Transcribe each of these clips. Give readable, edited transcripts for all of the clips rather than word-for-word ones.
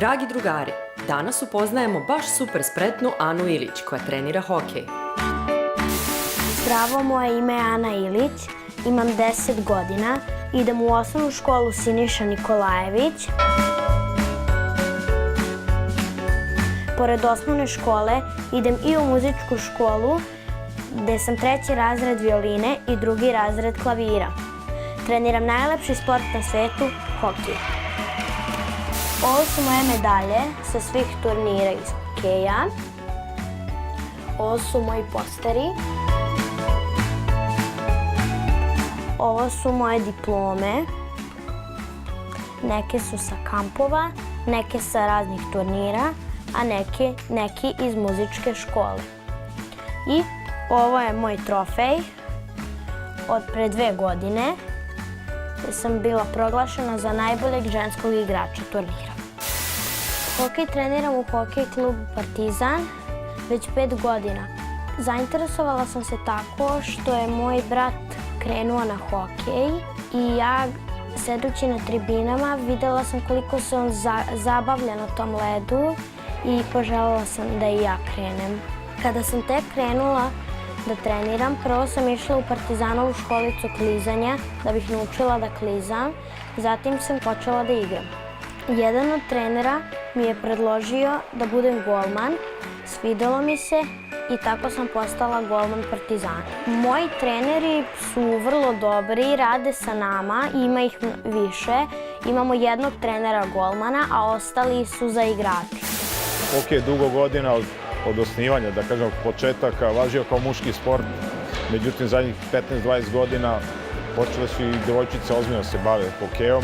Dragi drugari, danas upoznajemo baš super spretnu Anu Ilić koja trenira hokej. Zdravo, moje ime je Ana Ilić, imam 10 godina, idem u osnovnu školu Siniša Nikolajević. Pored osnovne škole idem i u muzičku školu gde sam 3. razred violine i 2. razred klavira. Treniram najlepši sport na svetu, hokej. Ovo su moje medalje sa svih turnira iz hokeja. Ovo su moji posteri. Ovo su moje diplome. Neke su sa kampova, neke sa raznih turnira, a neki iz muzičke škole. I ovo je moj trofej od pre 2 godine, gde sam bila proglašena za najboljeg ženskog igrača turnira. Hokej treniram u hokej klubu Partizan već 5 godina. Zainteresovala sam se tako što je moj brat krenuo na hokej i ja, sedući na tribinama, videla sam koliko se on zabavlja na tom ledu i poželjela sam da i ja krenem. Kada sam tek krenula da treniram, prvo sam išla u Partizanovu školicu klizanja da bih naučila da klizam, zatim sam počela da igram. Jedan od trenera mi je predložio da budem golman, svidelo mi se i tako sam postala golman Partizana. Moji treneri su vrlo dobri, rade sa nama, ima ih više. Imamo jednog trenera golmana, a ostali su za igrači. Hokej je dugo godina od osnivanja, da kažem, od početaka, važio kao muški sport. Međutim, zadnjih 15-20 godina počele su i devojčice ozbiljno se bave hokejom.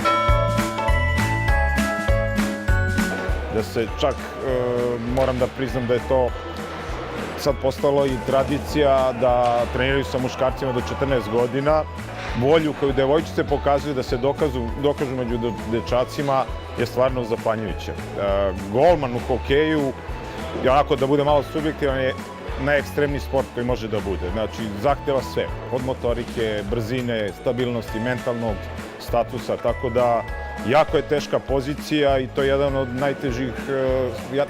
Da se čak, moram da priznam da je to sad postalo i tradicija da treniraju sa muškarcima do 14 godina. Volju koju devojčice pokazuju da se dokažu među dečacima je stvarno zapanjujuće. Golman u hokeju, onako da bude malo subjektivan, je najekstremniji sport koji može da bude. Znači, zahteva sve, od motorike, brzine, stabilnosti, mentalnog statusa, tako da jako je teška pozicija i to je jedan od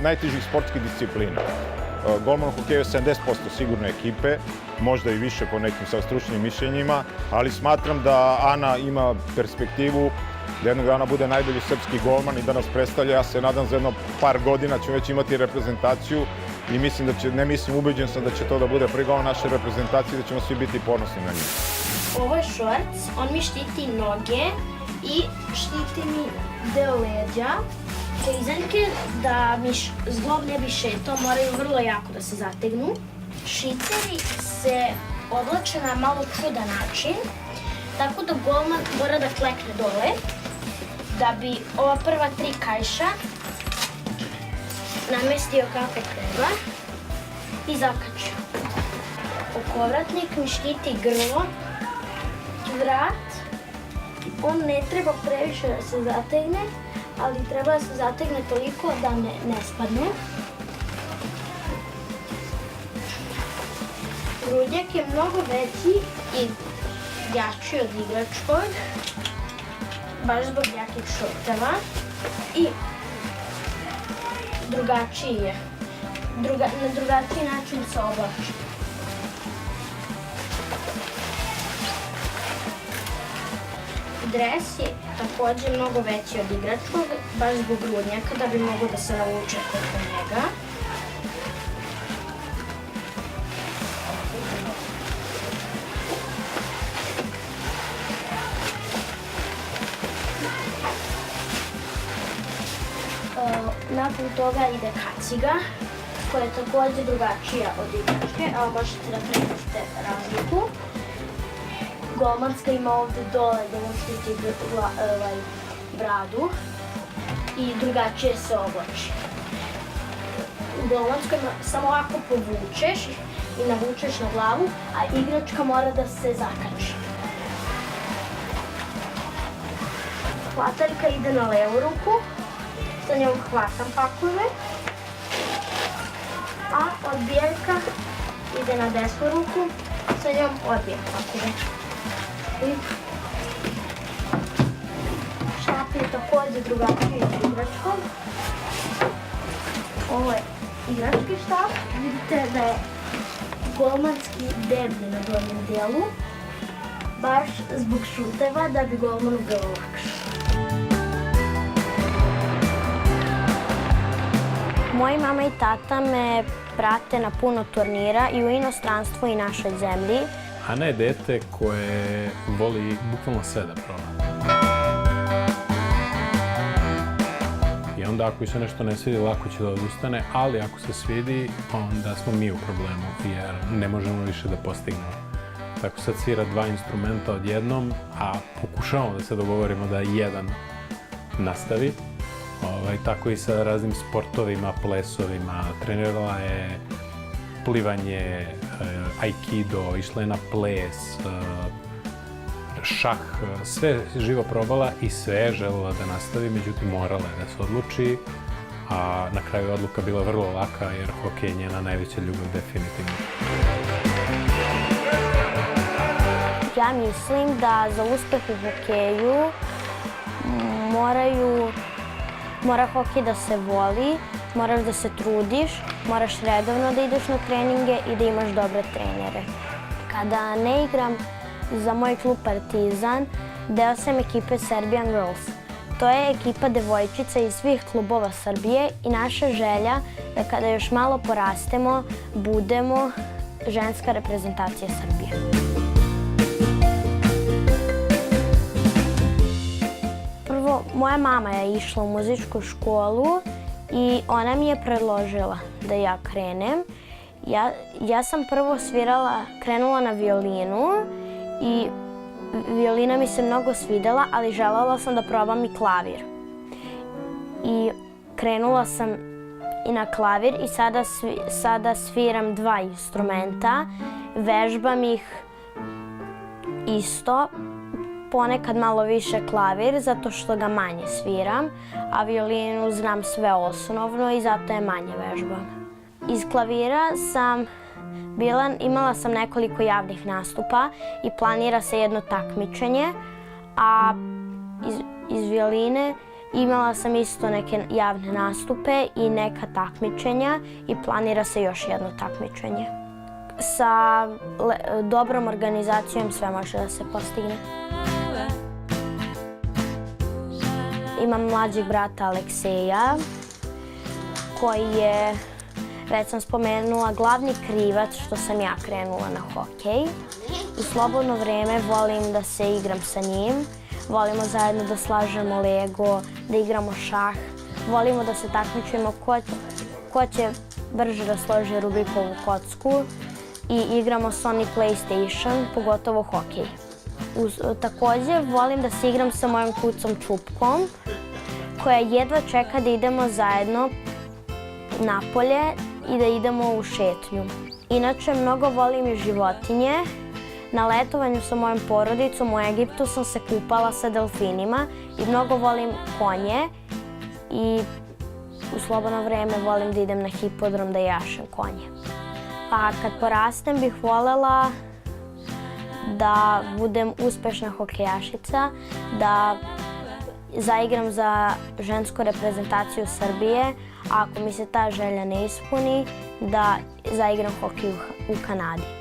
najtežih sportskih disciplina. Golman u hokeju je 70% sigurne ekipe, možda i više po nekim stručnim mišljenjima, ali smatram da Ana ima perspektivu da jednog dana bude najbolji srpski golman i da nas predstavlja. Ja se nadam za jedno par godina ćemo već imati reprezentaciju i ubeđen sam da će to da bude prvi golman naše reprezentacije i da ćemo svi biti ponosni na njih. Ovo je šorc, on mi štiti noge i štiti mi deo leđa. Klizanke, da mi zglob ne bi šetao, moraju vrlo jako da se zategnu. Šiceri se oblače na malo čudan način, tako da golman mora da klekne dole, da bi ova prva 3 kaiša namestio kako treba i zakačio. Okovratnik mi štiti grlo, vrat, on ne treba previše da se zategne, ali treba da se zategne toliko da ne spadne. Grudnjak je mnogo veći i jači od igračkog, baš zbog jakih šorteva i drugačiji je. Na drugačiji način se oblači. Dres je takođe mnogo veći od igračkog, baš zbog grudnjaka, da bi mogao da se navuče preko njega. Nakon toga ide kaciga, koja je takođe drugačija od igračke, a možete da primetite razliku. Golmanska ima ovde dole da mu štiti bradu i drugačije se oblači. U golmanskoj samo ovako povučeš i navučeš na glavu, a igračka mora da se zakači. Hvataljka ide na levu ruku, sa njom hvatam pakove, a odbijaljka ide na desnu ruku, sa njom odbijam pakove. Šlap je takođe drugačiji od igračkog. Ovo je igrački štap. Vidite da je golmanski deblji na donjem dijelu. Baš zbog šuteva da bi golmanu bilo lakše. Moji mama i tata me prate na puno turnira i u inostranstvu i našoj zemlji. Ana je dete koje voli bukvalno sve da proba. I onda ako se nešto ne svidi, lako će da odustane, ali ako se svidi, onda smo mi u problemu, jer ne možemo više da postignemo. Tako sad svira 2 instrumenta odjednom, a pokušavamo da se dogovorimo da jedan nastavi. Tako i sa raznim sportovima, plesovima. Trenirala je plivanje, aikido, išla je na ples, šah, sve živo probala i sve je želela da nastavi, međutim morala je da se odluči, a na kraju odluka bila vrlo laka jer hokej je njena najveća ljubav definitivno. Ja mislim da za uspeh u hokeju mora hokej da se voli, moraš da se trudiš, moraš redovno da ideš na treninge i da imaš dobre trenere. Kada ne igram za moj klub Partizan, deo sam ekipe Serbian Girls. To je ekipa devojčica iz svih klubova Srbije i naša želja da kada još malo porastemo, budemo ženska reprezentacija Srbije. Prvo, moja mama je išla u muzičku školu i ona mi je predložila da ja krenem. Ja sam prvo krenula na violinu i violina mi se mnogo svidela, ali želela sam da probam i klavir. I krenula sam i na klavir i sada sviram 2 instrumenta. Vežbam ih isto, ponekad malo više klavir zato što ga manje sviram, a violinu znam sve osnovno i zato je manje vežbam. Iz klavira imala sam nekoliko javnih nastupa i planira se jedno takmičenje, a iz violine imala sam isto neke javne nastupe i neka takmičenja i planira se još jedno takmičenje. Sa dobrom organizacijom sve može da se postigne. Imam mlađeg brata Alekseja, koji je, već sam spomenula, glavni krivac što sam ja krenula na hokej. U slobodno vreme volim da se igram sa njim, volimo zajedno da slažemo Lego, da igramo šah, volimo da se takmičimo ko će brže da složi Rubikovu kocku i igramo Sony PlayStation, pogotovo hokej. Također volim da se igram sa mojom kucom Čupkom, koja jedva čeka da idemo zajedno napolje i da idemo u šetnju. Inače, mnogo volim i životinje. Na letovanju sa mojom porodicom u Egiptu sam se kupala sa delfinima i mnogo volim konje. I u slobodno vreme volim da idem na hipodrom da jašem konje. Pa kad porastem bih voljela da budem uspešna hokejašica, da zaigram za žensku reprezentaciju Srbije, a ako mi se ta želja ne ispuni, da zaigram hokej u Kanadi.